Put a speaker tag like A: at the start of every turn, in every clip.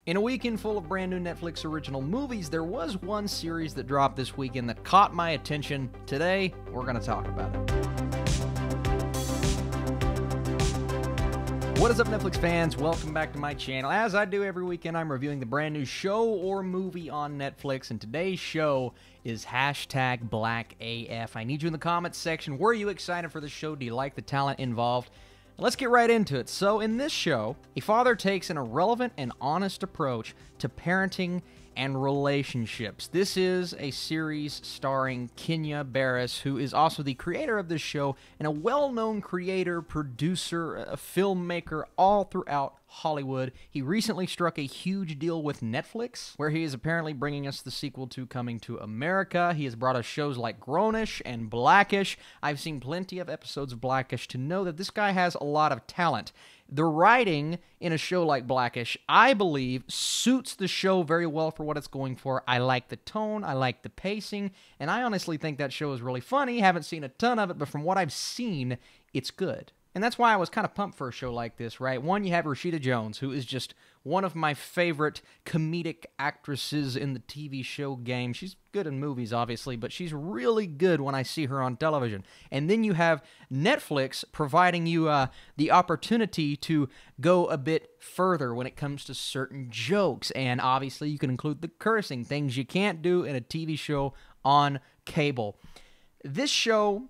A: In a weekend full of brand new Netflix original movies, there was one series that dropped this weekend that caught my attention. Today, we're going to talk about it. What is up, Netflix fans? Welcome back to my channel. As I do every weekend, I'm reviewing the brand new show or movie on Netflix, and today's show is #blackaf. I need you in the comments section. Were you excited for the show? Do you like the talent involved? Let's get right into it. So in this show, a father takes an irrelevant and honest approach to parenting and relationships. This is a series starring Barris, who is also the creator of this show and a well-known creator, producer, a filmmaker all throughout Hollywood. He recently struck a huge deal with Netflix, where he is apparently bringing us the sequel to Coming to America. He has brought us shows like Grownish and Blackish. I've seen plenty of episodes of Blackish to know that this guy has a lot of talent. The writing in a show like Blackish, I believe, suits the show very well for what it's going for. I like the tone, I like the pacing, and I honestly think that show is really funny. Haven't seen a ton of it, but from what I've seen, it's good. And that's why I was kind of pumped for a show like this, right? One, you have Rashida Jones, who is just one of my favorite comedic actresses in the TV show game. She's good in movies, obviously, but she's really good when I see her on television. And then you have Netflix providing you the opportunity to go a bit further when it comes to certain jokes. And obviously, you can include the cursing, things you can't do in a TV show on cable. This show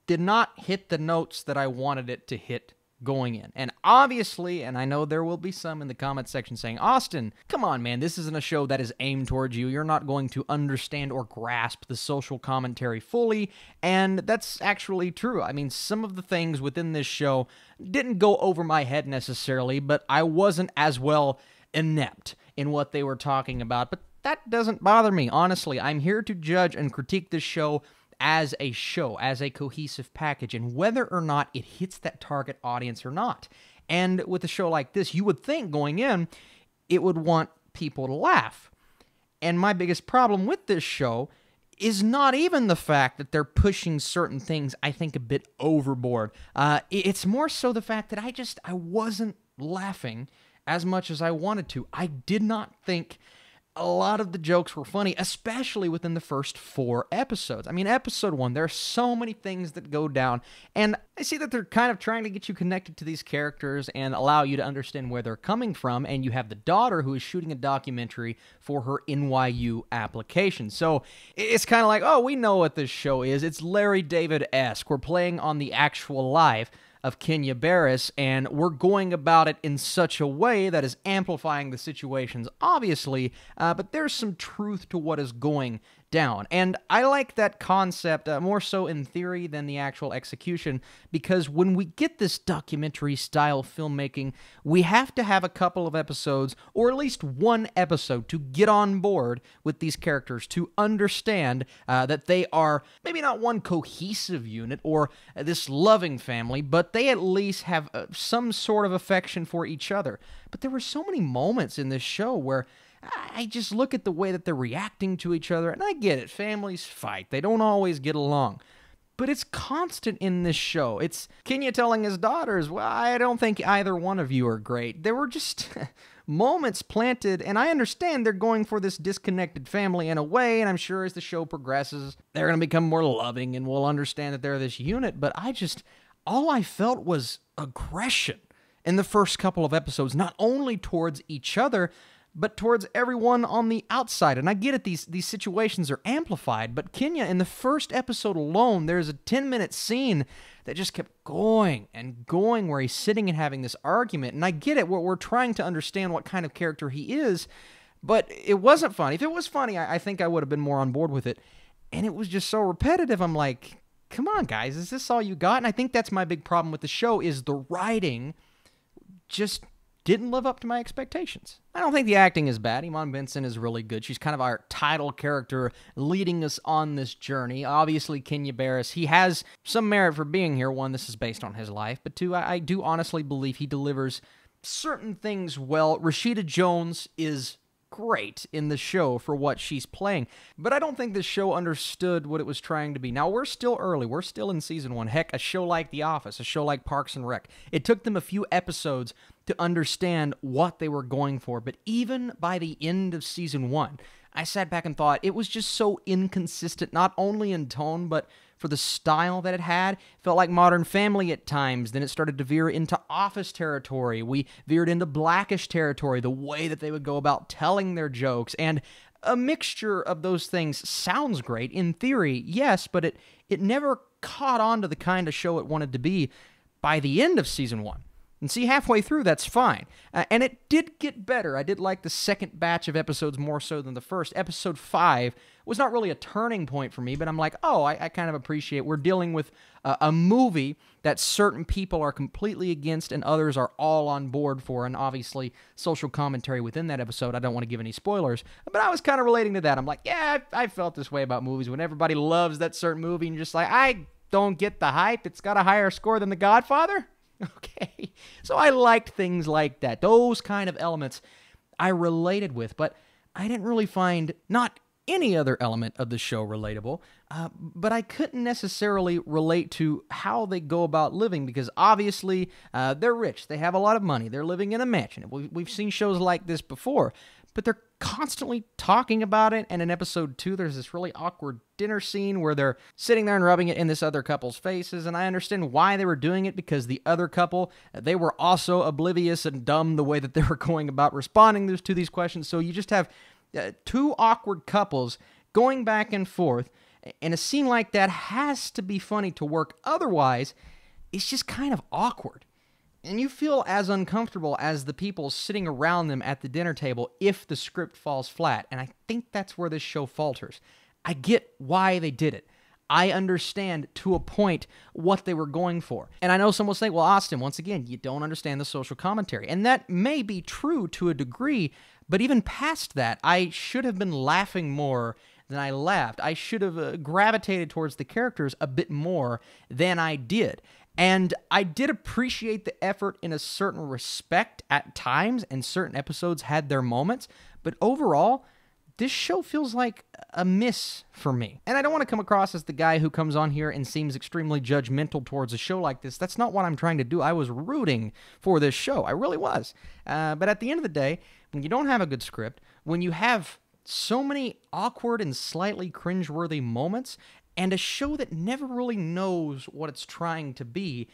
A: did not hit the notes that I wanted it to hit going in. And obviously, and I know there will be some in the comment section saying, Austin, come on, man, this isn't a show that is aimed towards you. You're not going to understand or grasp the social commentary fully. And that's actually true. I mean, some of the things within this show didn't go over my head necessarily, but I wasn't as well inept in what they were talking about. But that doesn't bother me, honestly. I'm here to judge and critique this show, as a cohesive package, and whether or not it hits that target audience or not. And with a show like this, you would think going in, it would want people to laugh. And my biggest problem with this show is not even the fact that they're pushing certain things, I think, a bit overboard. It's more so the fact that I wasn't laughing as much as I wanted to. I did not think a lot of the jokes were funny, especially within the first 4 episodes. I mean, episode 1, there are so many things that go down, and I see that they're kind of trying to get you connected to these characters and allow you to understand where they're coming from, and you have the daughter who is shooting a documentary for her NYU application. So it's kind of like, oh, we know what this show is. It's Larry David-esque. We're playing on the actual life of Barris, and we're going about it in such a way that is amplifying the situations, obviously, but there's some truth to what is going down. And I like that concept more so in theory than the actual execution, because when we get this documentary-style filmmaking, we have to have a couple of episodes, or at least one episode, to get on board with these characters, to understand that they are maybe not one cohesive unit or this loving family, but they at least have some sort of affection for each other. But there were so many moments in this show where I just look at the way that they're reacting to each other, and I get it. Families fight. They don't always get along. But it's constant in this show. It's Kenya telling his daughters, well, I don't think either one of you are great. There were just moments planted, and I understand they're going for this disconnected family in a way, and I'm sure as the show progresses, they're going to become more loving, and we'll understand that they're this unit. But all I felt was aggression in the first couple of episodes, not only towards each other, but towards everyone on the outside. And I get it, these situations are amplified, but Kenya, in the first episode alone, there's a 10-minute scene that just kept going and going, where he's sitting and having this argument. And I get it, we're trying to understand what kind of character he is, but it wasn't funny. If it was funny, I think I would have been more on board with it. And it was just so repetitive. I'm like, come on, guys, is this all you got? And I think that's my big problem with the show, is the writing just didn't live up to my expectations. I don't think the acting is bad. Iman Benson is really good. She's kind of our title character leading us on this journey. Obviously, Barris, he has some merit for being here. One, this is based on his life, but two, I do honestly believe he delivers certain things well. Rashida Jones is great in the show for what she's playing, but I don't think this show understood what it was trying to be. Now, we're still early. We're still in season 1. Heck, a show like The Office, a show like Parks and Rec, it took them a few episodes to understand what they were going for, but even by the end of season 1, I sat back and thought it was just so inconsistent, not only in tone, but for the style that it had. It felt like Modern Family at times. Then it started to veer into Office territory. We veered into Blackish territory, the way that they would go about telling their jokes. And a mixture of those things sounds great. In theory, yes, but it never caught on to the kind of show it wanted to be by the end of season 1. And see, halfway through, that's fine. And it did get better. I did like the second batch of episodes more so than the first. Episode 5 was not really a turning point for me, but I'm like, oh, I kind of appreciate we're dealing with a movie that certain people are completely against and others are all on board for, and obviously social commentary within that episode. I don't want to give any spoilers, but I was kind of relating to that. I'm like, yeah, I felt this way about movies when everybody loves that certain movie and you're just like, I don't get the hype. It's got a higher score than The Godfather? Okay, so I liked things like that. Those kind of elements I related with, but I didn't really find not any other element of the show relatable, but I couldn't necessarily relate to how they go about living because obviously they're rich. They have a lot of money. They're living in a mansion. We've seen shows like this before, but they're constantly talking about it, and in episode 2, there's this really awkward dinner scene where they're sitting there and rubbing it in this other couple's faces, and I understand why they were doing it, because the other couple, they were also oblivious and dumb the way that they were going about responding to these questions, so you just have two awkward couples going back and forth, and a scene like that has to be funny to work, otherwise, it's just kind of awkward. And you feel as uncomfortable as the people sitting around them at the dinner table if the script falls flat. And I think that's where this show falters. I get why they did it. I understand to a point what they were going for. And I know some will say, well, Austin, once again, you don't understand the social commentary. And that may be true to a degree, but even past that, I should have been laughing more than I laughed. I should have gravitated towards the characters a bit more than I did. And I did appreciate the effort in a certain respect at times, and certain episodes had their moments, but overall, this show feels like a miss for me. And I don't want to come across as the guy who comes on here and seems extremely judgmental towards a show like this. That's not what I'm trying to do. I was rooting for this show. I really was. But at the end of the day, when you don't have a good script, when you have so many awkward and slightly cringeworthy moments, and a show that never really knows what it's trying to be,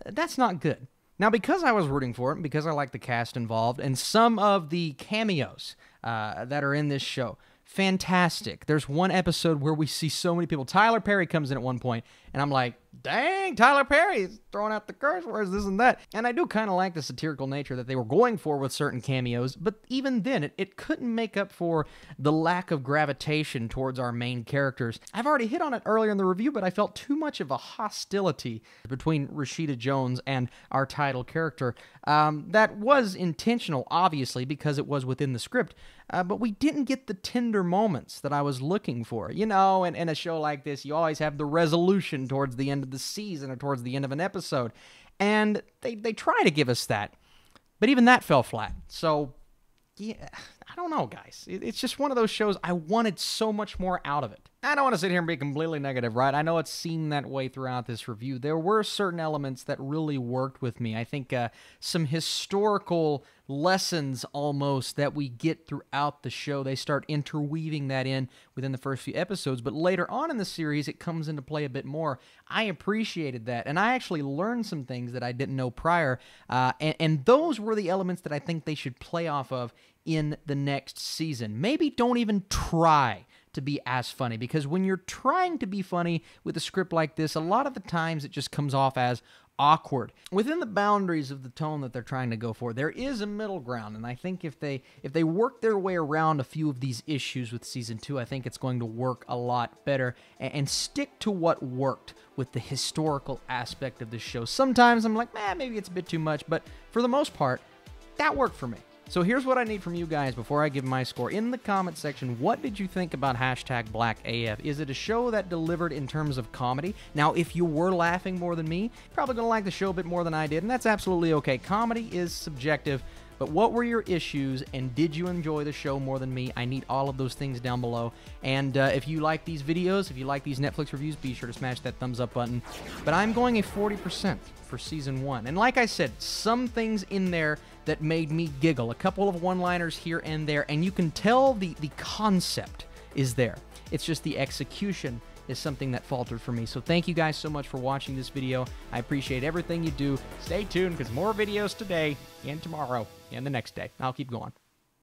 A: that's not good. Now, because I was rooting for it, and because I like the cast involved, and some of the cameos that are in this show, fantastic. There's one episode where we see so many people. Tyler Perry comes in at one point, and I'm like, dang, Tyler Perry is throwing out the curse words, this and that. And I do kind of like the satirical nature that they were going for with certain cameos, but even then, it couldn't make up for the lack of gravitation towards our main characters. I've already hit on it earlier in the review, but I felt too much of a hostility between Rashida Jones and our title character. That was intentional, obviously, because it was within the script, but we didn't get the tender moments that I was looking for. You know, and in a show like this, you always have the resolution towards the end of the season or towards the end of an episode, and they try to give us that, but even that fell flat. So yeah, I don't know, guys. It's just one of those shows I wanted so much more out of it. I don't want to sit here and be completely negative, right? I know it's seemed that way throughout this review. There were certain elements that really worked with me. I think some historical lessons almost that we get throughout the show, they start interweaving that in within the first few episodes, but later on in the series, it comes into play a bit more. I appreciated that, and I actually learned some things that I didn't know prior, and those were the elements that I think they should play off of in the next season. Maybe don't even try to be as funny, because when you're trying to be funny with a script like this, a lot of the times it just comes off as awkward. Within the boundaries of the tone that they're trying to go for, there is a middle ground, and I think if they work their way around a few of these issues with Season 2, I think it's going to work a lot better, and stick to what worked with the historical aspect of the show. Sometimes I'm like, maybe it's a bit too much, but for the most part, that worked for me. So here's what I need from you guys before I give my score. In the comment section, what did you think about #BlackAF? Is it a show that delivered in terms of comedy? Now, if you were laughing more than me, you're probably going to like the show a bit more than I did, and that's absolutely okay. Comedy is subjective, But what were your issues, and did you enjoy the show more than me? I need all of those things down below. And if you like these videos, if you like these Netflix reviews, be sure to smash that thumbs up button. But I'm going a 40% for Season 1. And like I said, some things in there that made me giggle. A couple of one-liners here and there, and you can tell the concept is there. It's just the execution is something that faltered for me. So thank you guys so much for watching this video. I appreciate everything you do. Stay tuned, because more videos today and tomorrow and the next day. I'll keep going.